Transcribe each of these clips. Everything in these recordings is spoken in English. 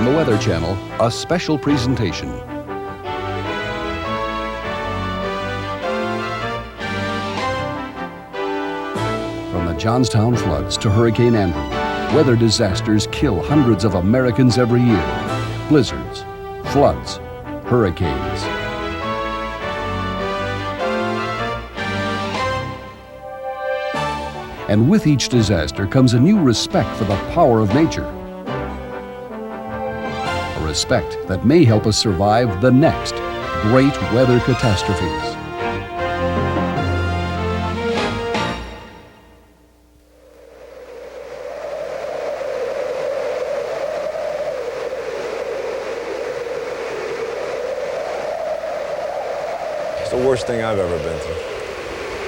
the Weather Channel, a special presentation. From the Johnstown floods to Hurricane Andrew, weather disasters kill hundreds of Americans every year. Blizzards, floods, hurricanes. And with each disaster comes a new respect for the power of nature. A respect that may help us survive the next great weather catastrophes. It's the worst thing I've ever been through.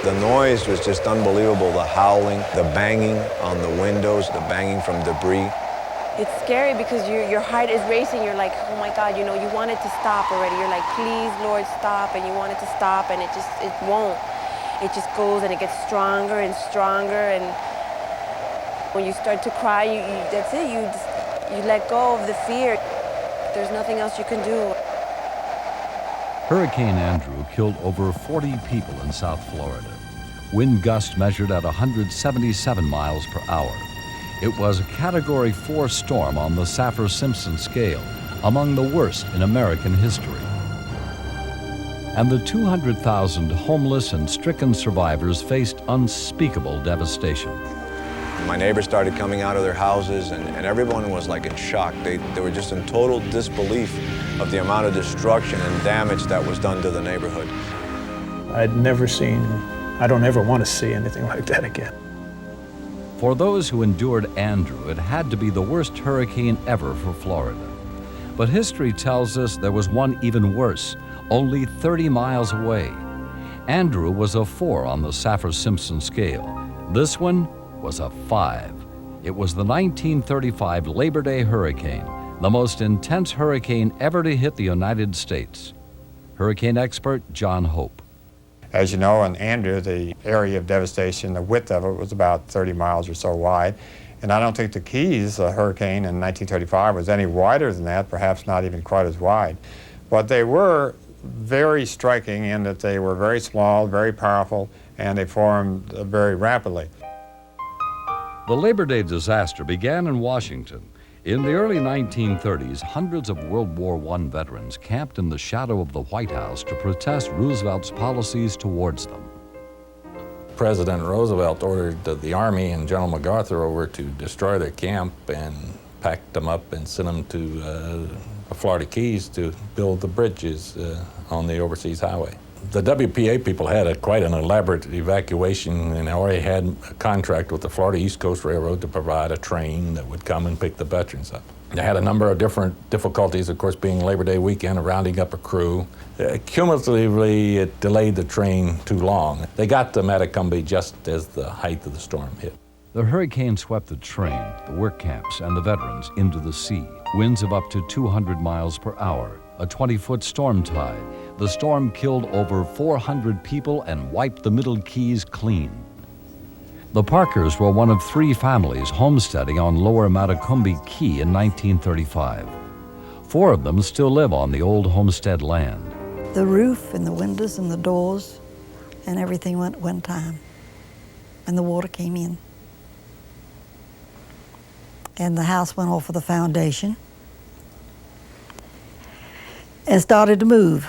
The noise was just unbelievable, the howling, the banging on the windows, the banging from debris. It's scary because your heart is racing. You're like, oh my God, you know, you want it to stop already. You're like, please, Lord, stop. And you want it to stop, and it won't. It just goes and it gets stronger and stronger. And when you start to cry, that's it. You let go of the fear. There's nothing else you can do. Hurricane Andrew killed over 40 people in South Florida. Wind gusts measured at 177 miles per hour. It was a Category 4 storm on the Saffir-Simpson scale, among the worst in American history. And the 200,000 homeless and stricken survivors faced unspeakable devastation. My neighbors started coming out of their houses, and everyone was like in shock. They were just in total disbelief of the amount of destruction and damage that was done to the neighborhood. I'd never seen, I don't ever want to see anything like that again. For those who endured Andrew, it had to be the worst hurricane ever for Florida. But history tells us there was one even worse, only 30 miles away. Andrew was a 4 on the Saffir-Simpson scale. This one was a 5. It was the 1935 Labor Day hurricane, the most intense hurricane ever to hit the United States. Hurricane expert John Hope. As you know, in Andrew, the area of devastation, the width of it was about 30 miles or so wide. And I don't think the Keys hurricane in 1935 was any wider than that, perhaps not even quite as wide. But they were very striking in that they were very small, very powerful, and they formed very rapidly. The Labor Day disaster began in Washington. In the early 1930s, hundreds of World War I veterans camped in the shadow of the White House to protest Roosevelt's policies towards them. President Roosevelt ordered the Army and General MacArthur over to destroy their camp and packed them up and sent them to the Florida Keys to build the bridges on the overseas highway. The WPA people had quite an elaborate evacuation, and already had a contract with the Florida East Coast Railroad to provide a train that would come and pick the veterans up. They had a number of different difficulties, of course, being Labor Day weekend, rounding up a crew. Cumulatively, it delayed the train too long. They got to Matacumbe just as the height of the storm hit. The hurricane swept the train, the work camps, and the veterans into the sea. Winds of up to 200 miles per hour, a 20-foot storm tide. The storm killed over 400 people and wiped the Middle Keys clean. The Parkers were one of 3 families homesteading on Lower Matacumbe Key in 1935. 4 of them still live on the old homestead land. The roof and the windows and the doors and everything went one time, and the water came in. And the house went off of the foundation and started to move.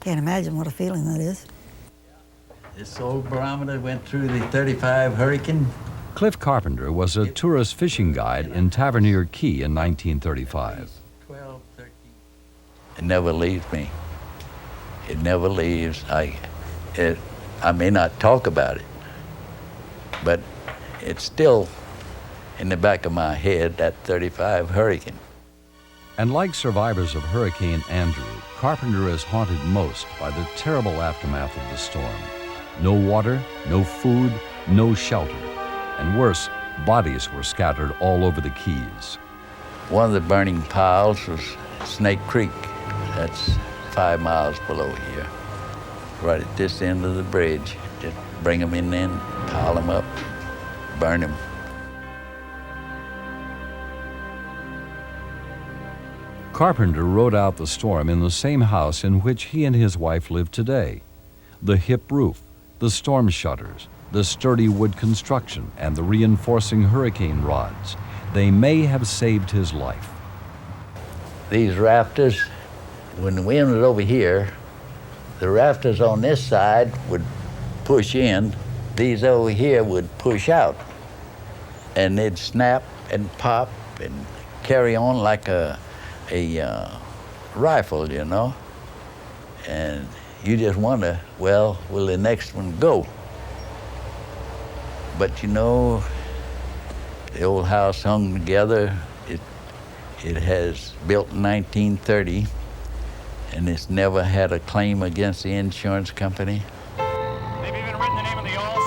Can't imagine what a feeling that is. This old barometer went through the 35 hurricane. Cliff Carpenter was a tourist fishing guide in Tavernier Key in 1935. 12, 13. It never leaves me. It never leaves. I may not talk about it, but it's still in the back of my head, that 35 hurricane. And like survivors of Hurricane Andrew, Carpenter is haunted most by the terrible aftermath of the storm. No water, no food, no shelter. And worse, bodies were scattered all over the Keys. One of the burning piles was Snake Creek. That's 5 miles below here, right at this end of the bridge. Just bring them in then, pile them up, burn them. Carpenter rode out the storm in the same house in which he and his wife live today. The hip roof, the storm shutters, the sturdy wood construction, and the reinforcing hurricane rods, they may have saved his life. These rafters, when the wind was over here, the rafters on this side would push in, these over here would push out, and they'd snap and pop and carry on like a rifle, you know? And you just wonder, well, will the next one go? But you know, the old house hung together. It has built in 1930, and it's never had a claim against the insurance company.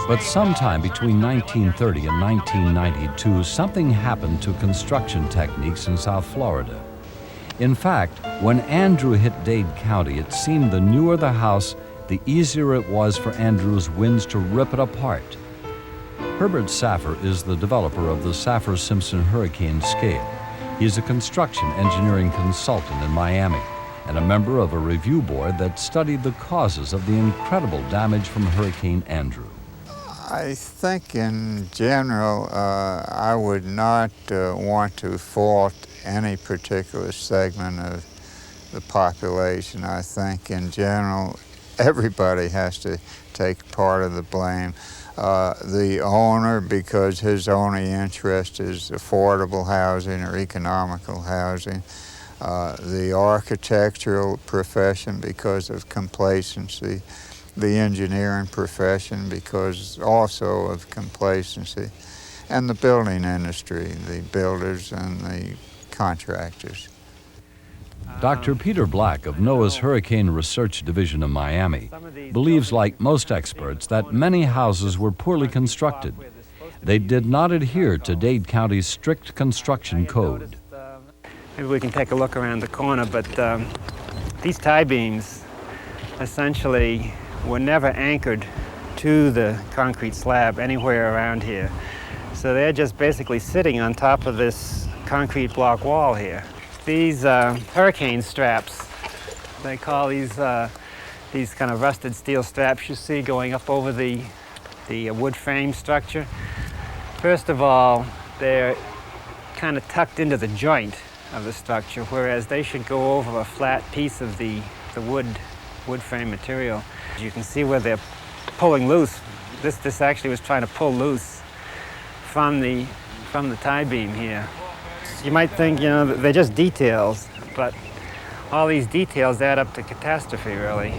But sometime between 1930 and 1992, something happened to construction techniques in South Florida. In fact, when Andrew hit Dade County, it seemed the newer the house, the easier it was for Andrew's winds to rip it apart. Herbert Saffer is the developer of the Saffer-Simpson hurricane scale. He's a construction engineering consultant in Miami and a member of a review board that studied the causes of the incredible damage from Hurricane Andrew. I think in general, I would not want to fault any particular segment of the population. I think in general, everybody has to take part of the blame. The owner, because his only interest is affordable housing or economical housing. The architectural profession because of complacency. The engineering profession because also of complacency. And the building industry, the builders and the contractors. Dr. Peter Black of NOAA's Hurricane Research Division in Miami believes, like most experts, that many houses were poorly constructed. They did not adhere to Dade County's strict construction code. Maybe we can take a look around the corner, but these tie beams essentially were never anchored to the concrete slab anywhere around here. So they're just basically sitting on top of this concrete block wall here. These hurricane straps, they call these kind of rusted steel straps you see going up over the wood frame structure. First of all, they're kind of tucked into the joint of the structure, whereas they should go over a flat piece of the wood frame material. You can see where they're pulling loose. This actually was trying to pull loose from the tie beam here. You might think, you know, that they're just details, but all these details add up to catastrophe, really.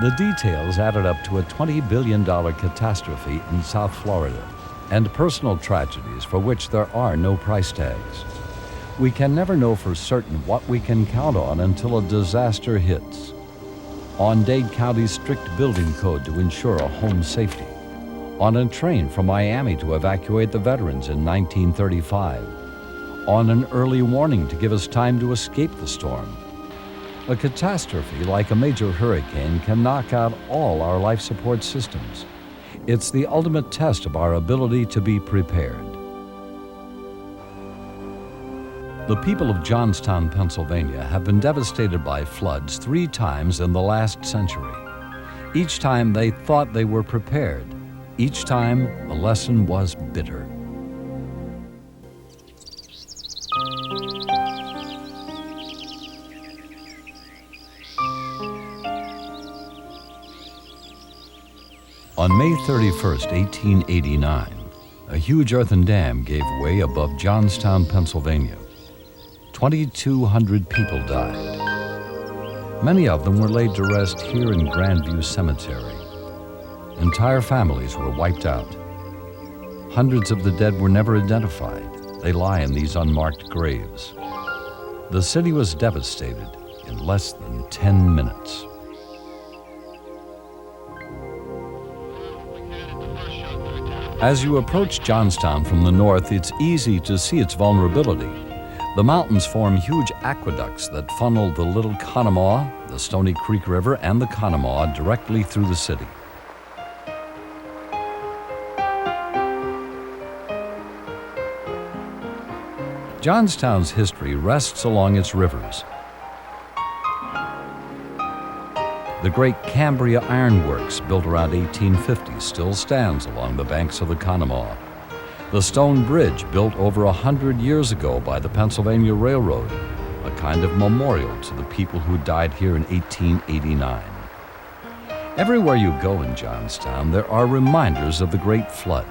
The details added up to a $20 billion catastrophe in South Florida and personal tragedies for which there are no price tags. We can never know for certain what we can count on until a disaster hits. On Dade County's strict building code to ensure a home safety. On a train from Miami to evacuate the veterans in 1935. On an early warning to give us time to escape the storm. A catastrophe like a major hurricane can knock out all our life support systems. It's the ultimate test of our ability to be prepared. The people of Johnstown, Pennsylvania have been devastated by floods 3 times in the last century. Each time they thought they were prepared. Each time the lesson was bitter. On May 31st, 1889, a huge earthen dam gave way above Johnstown, Pennsylvania. 2,200 people died. Many of them were laid to rest here in Grandview Cemetery. Entire families were wiped out. Hundreds of the dead were never identified. They lie in these unmarked graves. The city was devastated in less than 10 minutes. As you approach Johnstown from the north, it's easy to see its vulnerability. The mountains form huge aqueducts that funnel the Little Conemaugh, the Stony Creek River, and the Conemaugh directly through the city. Johnstown's history rests along its rivers. The great Cambria Ironworks, built around 1850, still stands along the banks of the Conemaugh. The stone bridge, built over 100 years ago by the Pennsylvania Railroad, a kind of memorial to the people who died here in 1889. Everywhere you go in Johnstown, there are reminders of the Great Flood.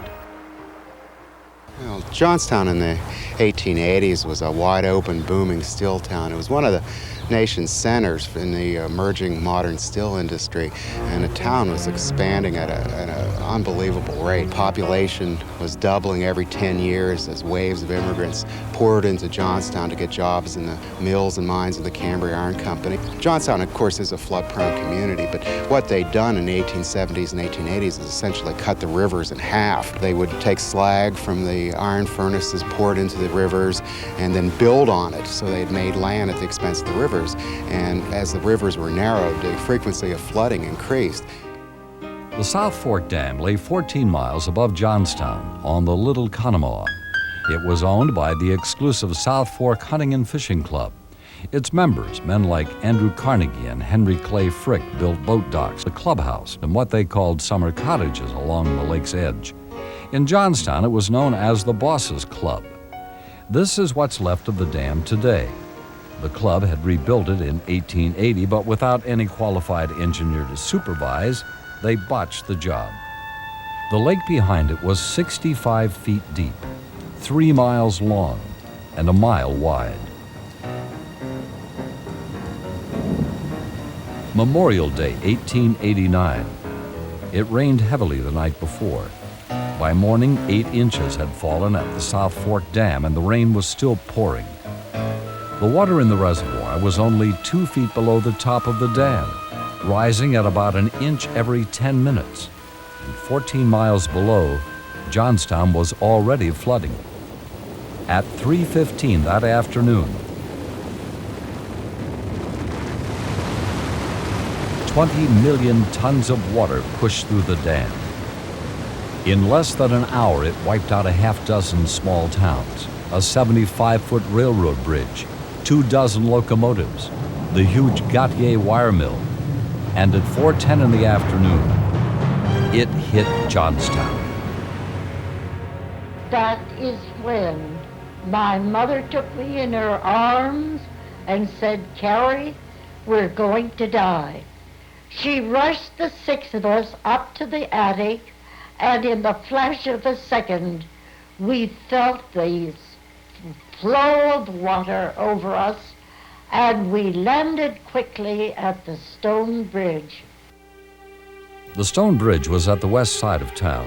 Well, Johnstown in the 1880s was a wide-open, booming steel town. It was one of the nation's centers in the emerging modern steel industry, and the town was expanding at an unbelievable rate. Population was doubling every 10 years as waves of immigrants poured into Johnstown to get jobs in the mills and mines of the Cambria Iron Company. Johnstown, of course, is a flood-prone community, but what they'd done in the 1870s and 1880s is essentially cut the rivers in half. They would take slag from the iron furnaces, pour it into the rivers, and then build on it. So they'd made land at the expense of the rivers. And as the rivers were narrowed, the frequency of flooding increased. The South Fork Dam lay 14 miles above Johnstown on the Little Conemaugh. It was owned by the exclusive South Fork Hunting and Fishing Club. Its members, men like Andrew Carnegie and Henry Clay Frick, built boat docks, the clubhouse, and what they called summer cottages along the lake's edge. In Johnstown, it was known as the Bosses Club. This is what's left of the dam today. The club had rebuilt it in 1880, but without any qualified engineer to supervise, they botched the job. The lake behind it was 65 feet deep, 3 miles long, and a mile wide. Memorial Day, 1889. It rained heavily the night before. By morning, 8 inches had fallen at the South Fork Dam, and the rain was still pouring. The water in the reservoir was only 2 feet below the top of the dam, rising at about an inch every 10 minutes. And 14 miles below, Johnstown was already flooding. At 3:15 that afternoon, 20 million tons of water pushed through the dam. In less than an hour, it wiped out a half-dozen small towns, a 75-foot railroad bridge, 24 locomotives, the huge Gautier wire mill, and at 4:10 in the afternoon, it hit Johnstown. That is when my mother took me in her arms and said, "Carrie, we're going to die." She rushed the 6 of us up to the attic, and in the flash of a second, we felt the flow of water over us, and we landed quickly at the stone bridge. The stone bridge was at the west side of town.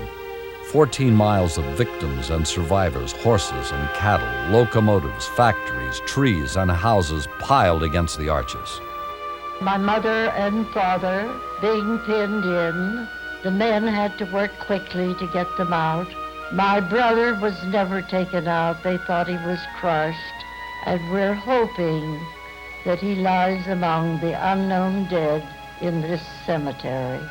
14 miles of victims and survivors, horses and cattle, locomotives, factories, trees, and houses piled against the arches. My mother and father being pinned in, the men had to work quickly to get them out. My brother was never taken out. They thought he was crushed, and we're hoping that he lies among the unknown dead in this cemetery.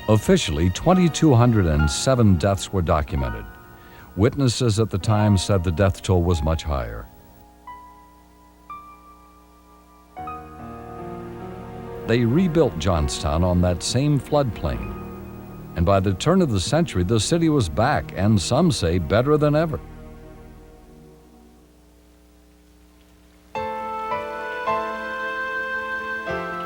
Officially, 2,207 deaths were documented. Witnesses at the time said the death toll was much higher. They rebuilt Johnstown on that same floodplain. And by the turn of the century, the city was back, and some say better than ever.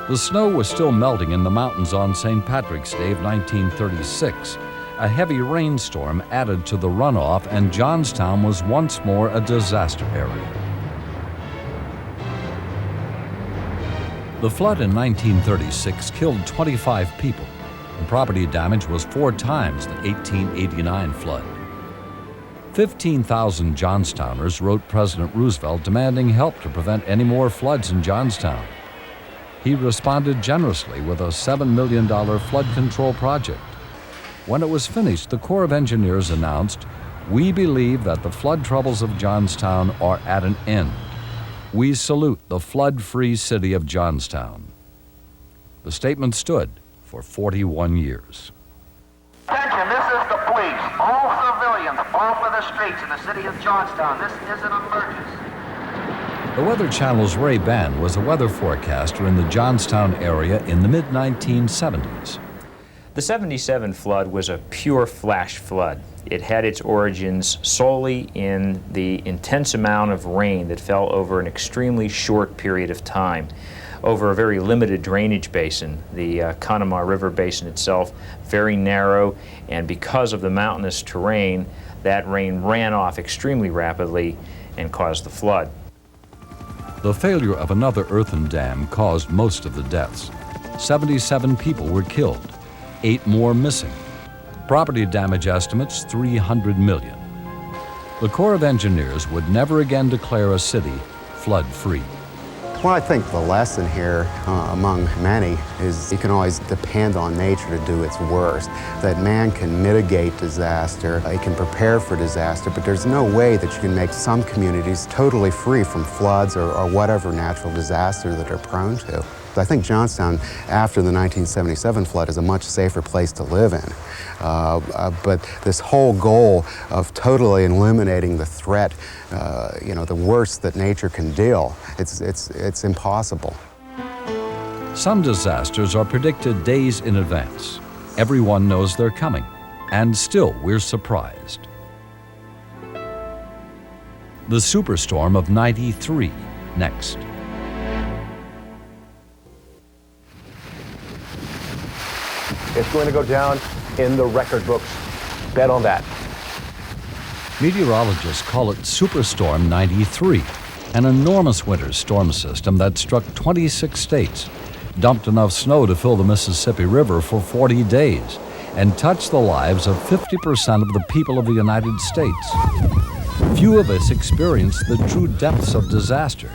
The snow was still melting in the mountains on St. Patrick's Day of 1936. A heavy rainstorm added to the runoff, and Johnstown was once more a disaster area. The flood in 1936 killed 25 people, and property damage was 4 times the 1889 flood. 15,000 Johnstowners wrote President Roosevelt demanding help to prevent any more floods in Johnstown. He responded generously with a $7 million flood control project. When it was finished, the Corps of Engineers announced, "We believe that the flood troubles of Johnstown are at an end. We salute the flood-free city of Johnstown." The statement stood for 41 years. Attention, this is the police. All civilians the streets in the city of Johnstown. This is an emergency. The Weather Channel's Ray Bann was a weather forecaster in the Johnstown area in the mid-1970s. The 77 flood was a pure flash flood. It had its origins solely in the intense amount of rain that fell over an extremely short period of time, over a very limited drainage basin. The Conemaugh River Basin itself, very narrow, and because of the mountainous terrain, that rain ran off extremely rapidly and caused the flood. The failure of another earthen dam caused most of the deaths. 77 people were killed, 8 more missing. Property damage estimates $300 million. The Corps of Engineers would never again declare a city flood-free. Well, I think the lesson here, among many, is you can always depend on nature to do its worst. That man can mitigate disaster, he can prepare for disaster, but there's no way that you can make some communities totally free from floods or whatever natural disaster that they're prone to. I think Johnstown, after the 1977 flood, is a much safer place to live in. But this whole goal of totally eliminating the threat, the worst that nature can deal, it's impossible. Some disasters are predicted days in advance. Everyone knows they're coming, and still we're surprised. The Superstorm of '93, next. It's going to go down in the record books. Bet on that. Meteorologists call it Superstorm '93, an enormous winter storm system that struck 26 states, dumped enough snow to fill the Mississippi River for 40 days, and touched the lives of 50% of the people of the United States. Few of us experienced the true depths of disaster,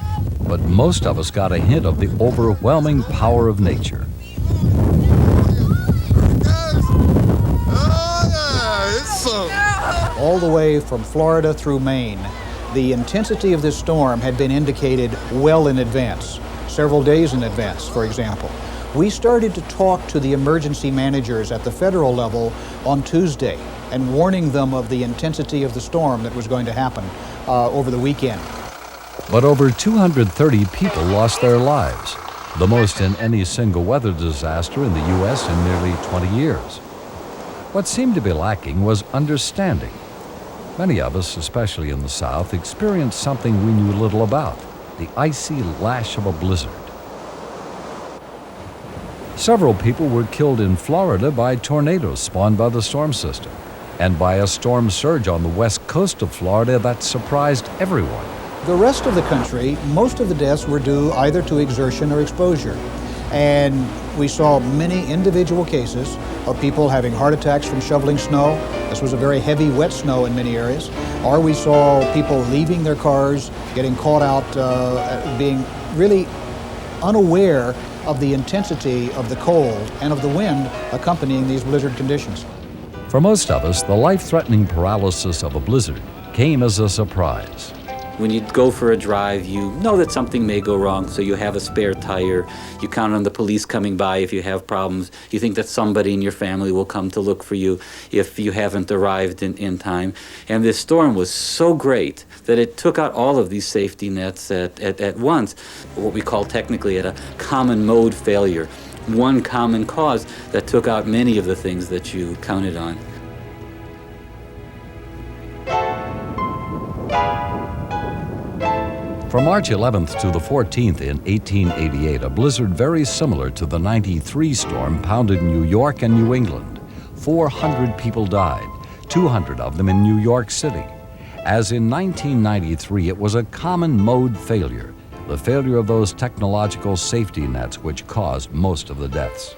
but most of us got a hint of the overwhelming power of nature. All the way from Florida through Maine, the intensity of this storm had been indicated well in advance, several days in advance, for example. We started to talk to the emergency managers at the federal level on Tuesday and warning them of the intensity of the storm that was going to happen over the weekend. But over 230 people lost their lives, the most in any single weather disaster in the U.S. in nearly 20 years. What seemed to be lacking was understanding. Many of us, especially in the South, experienced something we knew little about, the icy lash of a blizzard. Several people were killed in Florida by tornadoes spawned by the storm system, and by a storm surge on the west coast of Florida that surprised everyone. The rest of the country, most of the deaths were due either to exertion or exposure. And we saw many individual cases of people having heart attacks from shoveling snow. This was a very heavy, wet snow in many areas. Or we saw people leaving their cars, getting caught out, being really unaware of the intensity of the cold and of the wind accompanying these blizzard conditions. For most of us, the life-threatening paralysis of a blizzard came as a surprise. When you go for a drive, you know that something may go wrong, so you have a spare tire. You count on the police coming by if you have problems. You think that somebody in your family will come to look for you if you haven't arrived in time. And this storm was so great that it took out all of these safety nets at once, what we call technically a common mode failure, one common cause that took out many of the things that you counted on. From March 11th to the 14th in 1888, a blizzard very similar to the '93 storm pounded New York and New England. 400 people died, 200 of them in New York City. As in 1993, it was a common mode failure, the failure of those technological safety nets which caused most of the deaths.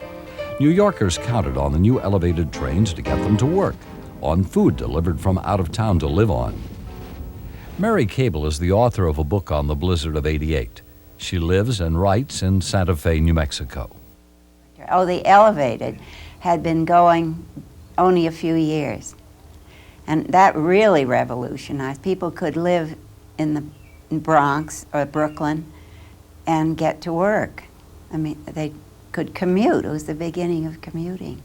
New Yorkers counted on the new elevated trains to get them to work, on food delivered from out of town to live on. Mary Cable is the author of a book on the blizzard of '88. She lives and writes in Santa Fe, New Mexico. Oh, the elevated had been going only a few years. And that really revolutionized. People could live in the Bronx or Brooklyn and get to work. I mean, they could commute. It was the beginning of commuting.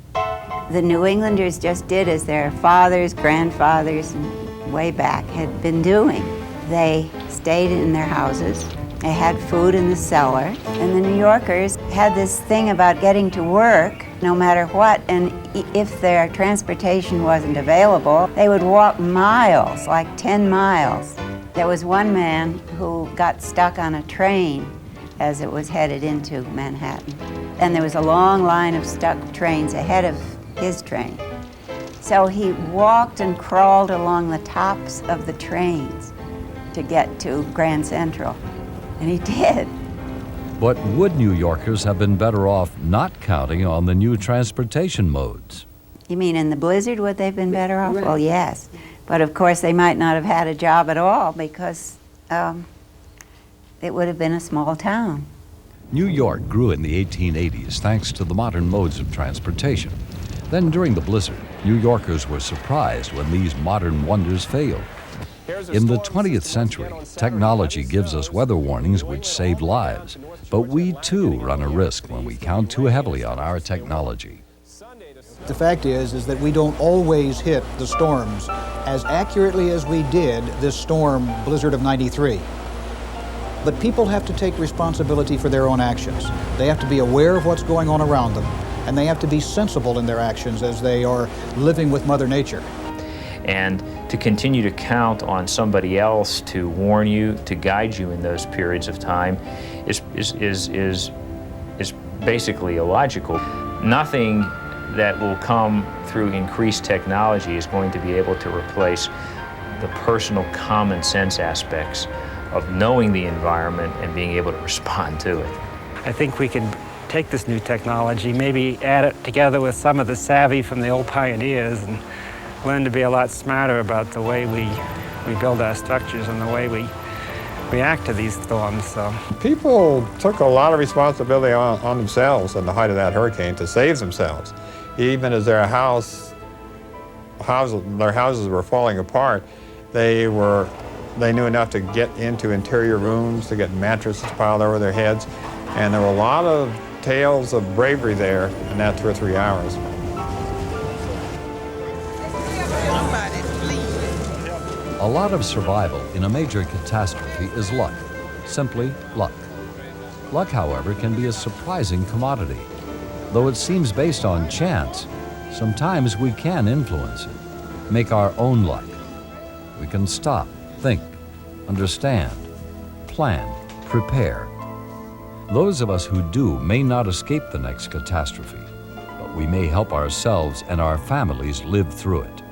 The New Englanders just did as their fathers, grandfathers, and way back had been doing. They stayed in their houses. They had food in the cellar. And the New Yorkers had this thing about getting to work no matter what, and if their transportation wasn't available, they would walk miles, like 10 miles. There was one man who got stuck on a train as it was headed into Manhattan. And there was a long line of stuck trains ahead of his train. So he walked and crawled along the tops of the trains to get to Grand Central. And he did. But would New Yorkers have been better off not counting on the new transportation modes? You mean in the blizzard, would they have been better off? Well, yes. But of course, they might not have had a job at all because it would have been a small town. New York grew in the 1880s thanks to the modern modes of transportation. Then during the blizzard, New Yorkers were surprised when these modern wonders failed. In the 20th century, technology gives us weather warnings which save lives, but we too run a risk when we count too heavily on our technology. The fact is that we don't always hit the storms as accurately as we did this storm blizzard of '93. But people have to take responsibility for their own actions. They have to be aware of what's going on around them, and they have to be sensible in their actions as they are living with Mother Nature. And to continue to count on somebody else to warn you, to guide you in those periods of time is basically illogical. Nothing that will come through increased technology is going to be able to replace the personal common sense aspects of knowing the environment and being able to respond to it. I think we can take this new technology, maybe add it together with some of the savvy from the old pioneers and learn to be a lot smarter about the way we build our structures and the way we react to these storms. So people took a lot of responsibility on themselves in the height of that hurricane to save themselves. Even as their houses were falling apart, they knew enough to get into interior rooms, to get mattresses piled over their heads, and there were a lot of tales of bravery there in that 2 or 3 hours. A lot of survival in a major catastrophe is luck, simply luck. Luck, however, can be a surprising commodity. Though it seems based on chance, sometimes we can influence it, make our own luck. We can stop, think, understand, plan, prepare. Those of us who do may not escape the next catastrophe, but we may help ourselves and our families live through it.